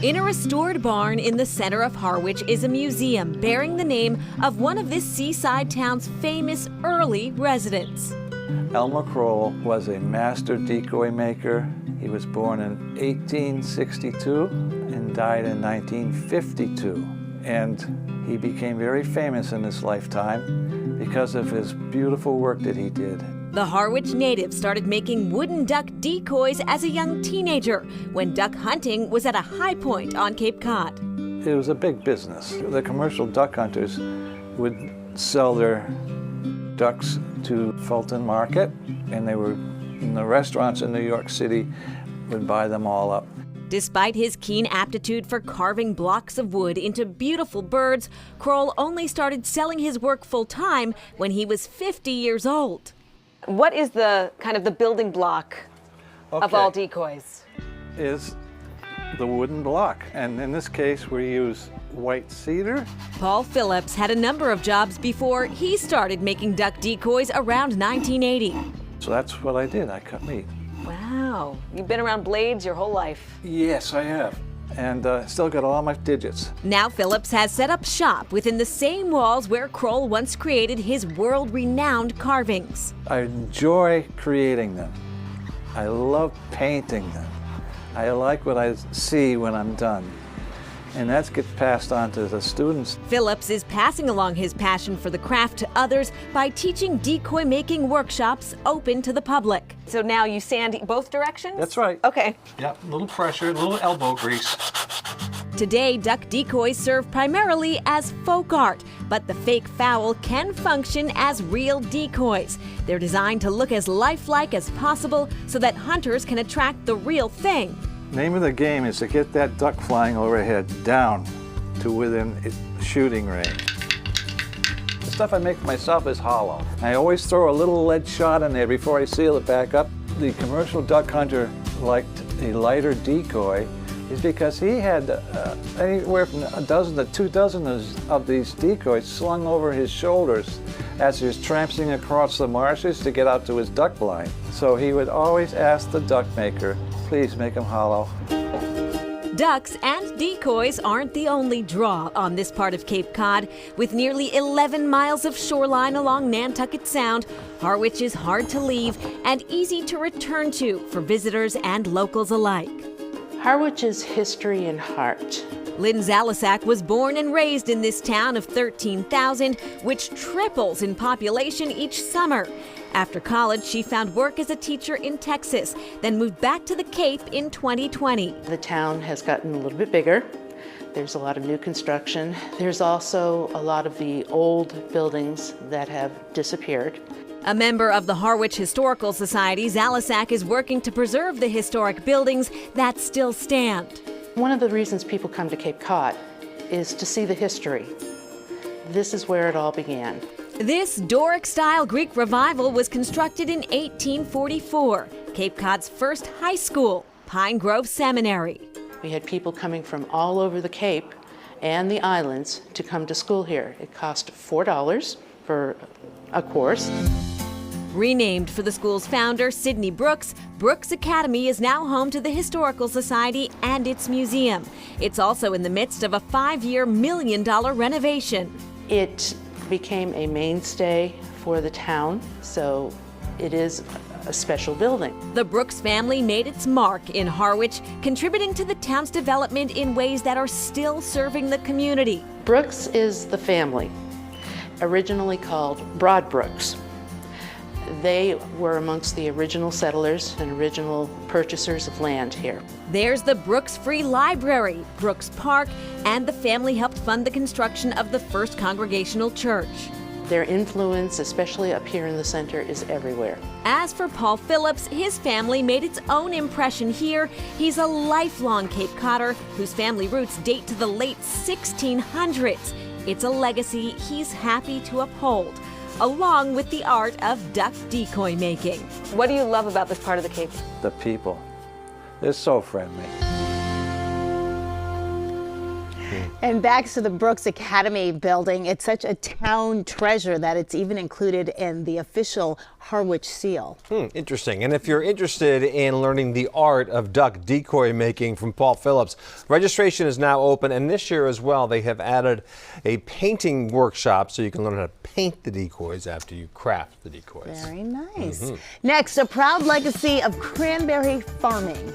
In a restored barn in the center of Harwich is a museum bearing the name of one of this seaside town's famous early residents. Elmer Kroll was a master decoy maker. He was born in 1862 and died in 1952. And he became very famous in his lifetime because of his beautiful work that he did. The Harwich native started making wooden duck decoys as a young teenager when duck hunting was at a high point on Cape Cod. It was a big business. The commercial duck hunters would sell their ducks to Fulton Market, and they were in the restaurants in New York City would buy them all up. Despite his keen aptitude for carving blocks of wood into beautiful birds, Kroll only started selling his work full-time when he was 50 years old. What is the kind of the building block of all decoys? Is the wooden block, and in this case we use white cedar. Paul Phillips had a number of jobs before he started making duck decoys around 1980. So that's what I did, I cut meat. Wow, you've been around blades your whole life. Yes, I have, and still got all my digits. Now Phillips has set up shop within the same walls where Kroll once created his world-renowned carvings. I enjoy creating them. I love painting them. I like what I see when I'm done. And that gets passed on to the students. Phillips is passing along his passion for the craft to others by teaching decoy making workshops open to the public. So now you sand both directions? That's right. Okay. Yep, a little pressure, a little elbow grease. Today, duck decoys serve primarily as folk art, but the fake fowl can function as real decoys. They're designed to look as lifelike as possible so that hunters can attract the real thing. Name of the game is to get that duck flying overhead down to within shooting range. The stuff I make myself is hollow. I always throw a little lead shot in there before I seal it back up. The commercial duck hunter liked a lighter decoy is because he had anywhere from a dozen to 2 dozen of these decoys slung over his shoulders as he was tramping across the marshes to get out to his duck blind. So he would always ask the duck maker, please make them hollow. Ducks and decoys aren't the only draw on this part of Cape Cod. With nearly 11 miles of shoreline along Nantucket Sound, Harwich is hard to leave and easy to return to for visitors and locals alike. Harwich is history and heart. Lynn Zalisak was born and raised in this town of 13,000, which triples in population each summer. After college, she found work as a teacher in Texas, then moved back to the Cape in 2020. The town has gotten a little bit bigger. There's a lot of new construction. There's also a lot of the old buildings that have disappeared. A member of the Harwich Historical Society, Zalisak is working to preserve the historic buildings that still stand. One of the reasons people come to Cape Cod is to see the history. This is where it all began. This Doric-style Greek revival was constructed in 1844, Cape Cod's first high school, Pine Grove Seminary. We had people coming from all over the Cape and the islands to come to school here. It cost $4 for a course. Renamed for the school's founder, Sidney Brooks, Brooks Academy is now home to the Historical Society and its museum. It's also in the midst of a 5-year, $1 million renovation. It became a mainstay for the town, so it is a special building. The Brooks family made its mark in Harwich, contributing to the town's development in ways that are still serving the community. Brooks is the family, originally called Broadbrooks. They were amongst the original settlers and original purchasers of land here. There's the Brooks Free Library, Brooks Park, and the family helped fund the construction of the First Congregational Church. Their influence, especially up here in the center, is everywhere. As for Paul Phillips, his family made its own impression here. He's a lifelong Cape Codder whose family roots date to the late 1600s. It's a legacy he's happy to uphold, along with the art of duck decoy making. What do you love about this part of the Cape? The people. They're so friendly. And back to the Brooks Academy building, it's such a town treasure that it's even included in the official Harwich seal. Interesting. And if you're interested in learning the art of duck decoy making from Paul Phillips, registration is now open. And this year as well, they have added a painting workshop so you can learn how to paint the decoys after you craft the decoys. Very nice. Next, a proud legacy of cranberry farming.